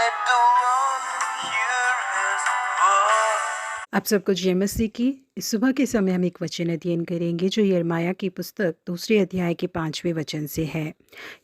don't want to hear his voice. आप सबको जय मसीह की। इस सुबह के समय हम एक वचन अध्ययन करेंगे जो यिर्मयाह की पुस्तक 2 अध्याय के 5वें वचन से है।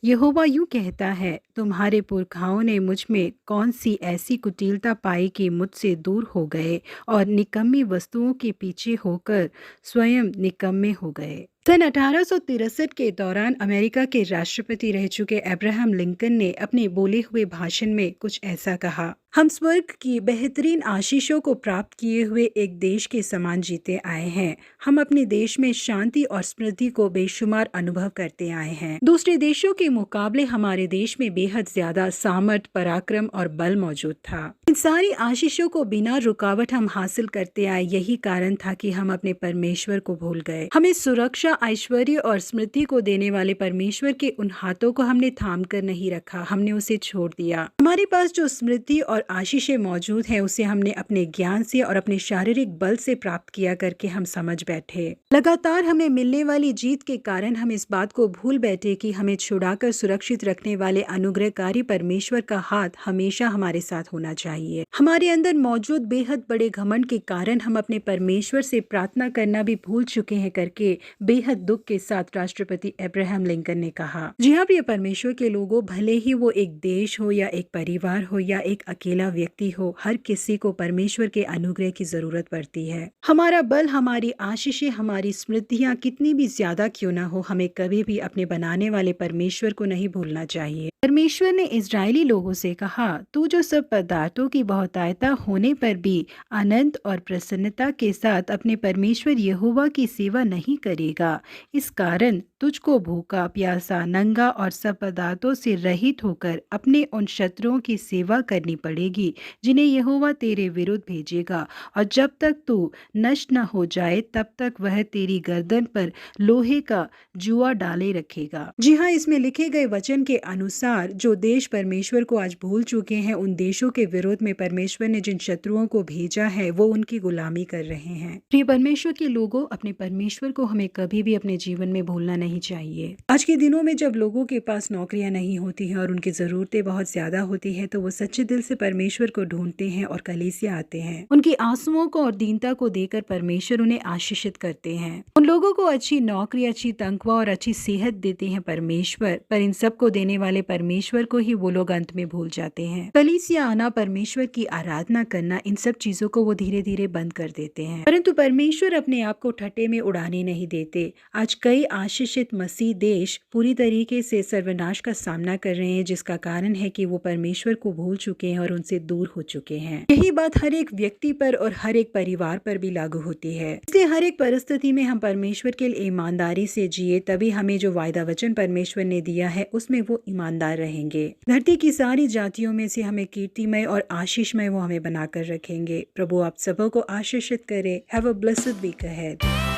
यहोवा यूं कहता है, तुम्हारे पुरखाओं ने मुझ में कौन सी ऐसी कुटिलता पाई कि मुझसे दूर हो गए और निकम्मी वस्तुओं के पीछे होकर स्वयं निकम्मे हो गए। सन 1863 के दौरान अमेरिका के राष्ट्रपति रह चुके अब्राहम लिंकन ने अपने बोले हुए भाषण में कुछ ऐसा कहा, हम स्वर्ग की बेहतरीन आशीषों को प्राप्त किए हुए एक देश के समान जीते आए हैं। हम अपने देश में शांति और समृद्धि को बेशुमार अनुभव करते आए हैं। दूसरे देशों के मुकाबले हमारे देश में बेहद ज्यादा सामर्थ, पराक्रम और बल मौजूद था। इन सारी आशीषों को बिना रुकावट हम हासिल करते आए। यही कारण था कि हम अपने परमेश्वर को भूल गए। हमें सुरक्षा, ऐश्वर्य और स्मृति को देने वाले परमेश्वर के उन हाथों को हमने थाम कर नहीं रखा, हमने उसे छोड़ दिया। हमारे पास जो स्मृति और आशीषें मौजूद है उसे हमने अपने ज्ञान से और अपने शारीरिक बल से प्राप्त किया करके हम समझ बैठे। लगातार हमें मिलने वाली जीत के कारण हम इस बात को भूल बैठे कि हमें छुड़ाकर सुरक्षित रखने वाले अनुग्रहकारी परमेश्वर का हाथ हमेशा हमारे साथ होना चाहिए। हमारे अंदर मौजूद बेहद बड़े घमंड के कारण हम अपने परमेश्वर से प्रार्थना करना भी भूल चुके हैं करके बेहद दुख के साथ राष्ट्रपति अब्राहम लिंकन ने कहा। जी हाँ प्रिय परमेश्वर के लोगों, भले ही वो एक देश हो या एक परिवार हो या एक अकेला व्यक्ति हो, हर किसी को परमेश्वर के अनुग्रह की जरूरत पड़ती है। हमारा बल, हमारी आशीषें, हमारी स्मृतियाँ कितनी भी ज्यादा क्यों न हो, हमें कभी भी अपने बनाने वाले परमेश्वर को नहीं भूलना चाहिए। परमेश्वर ने इजरायली लोगों से कहा, तू जो सब पदार्थों की बहुतायता होने पर भी आनंद और प्रसन्नता के साथ अपने परमेश्वर यहोवा की सेवा नहीं करेगा, इस कारण तुझको भूखा, प्यासा, नंगा और सब पदार्थों से रहित होकर अपने उन शत्रुओं की सेवा करनी पड़ेगी जिन्हें यहोवा तेरे विरुद्ध भेजेगा, और जब तक तू नष्ट न हो जाए तब तक वह तेरी गर्दन पर लोहे का जुआ डाले रखेगा। जी हाँ, इसमें लिखे गए वचन के अनुसार जो देश परमेश्वर को आज भूल चुके हैं, उन देशों के विरोध में परमेश्वर ने जिन शत्रुओं को भेजा है वो उनकी गुलामी कर रहे हैं। प्रिय परमेश्वर के लोगों, अपने परमेश्वर को हमें कभी भी अपने जीवन में भूलना नहीं चाहिए। आज के दिनों में जब लोगों के पास नौकरियां नहीं होती हैं और उनकी जरूरतें बहुत ज्यादा होती हैं, तो वो सच्चे दिल से परमेश्वर को ढूंढते हैं और कलीसिया आते हैं। उनकी आंसुओं को और दीनता को देकर परमेश्वर उन्हें आशीषित करते हैं। उन लोगों को अच्छी नौकरी, अच्छी तनख्वाह और अच्छी सेहत देते हैं परमेश्वर, पर इन सब को देने वाले परमेश्वर को ही वो लोग अंत में भूल जाते हैं। कलीसिया आना, परमेश्वर की आराधना करना, इन सब चीजों को वो धीरे धीरे बंद कर देते हैं। परंतु परमेश्वर अपने आप को ठट्टे में उड़ाने नहीं देते। आज कई आशीषित मसीह देश पूरी तरीके से सर्वनाश का सामना कर रहे हैं, जिसका कारण है कि वो परमेश्वर को भूल चुके हैं और उनसे दूर हो चुके हैं। यही बात हर एक व्यक्ति पर और हर एक परिवार पर भी लागू होती है। इसलिए हर एक परिस्थिति में हम परमेश्वर के लिए ईमानदारी से जिए, तभी हमें जो वायदा वचन परमेश्वर ने दिया है उसमें वो ईमानदार रहेंगे। धरती की सारी जातियों में से हमें कीर्तिमय और आशीषमय वो हमें बनाकर रखेंगे। प्रभु आप सबों को आशीषित करे। Have a blessed week ahead.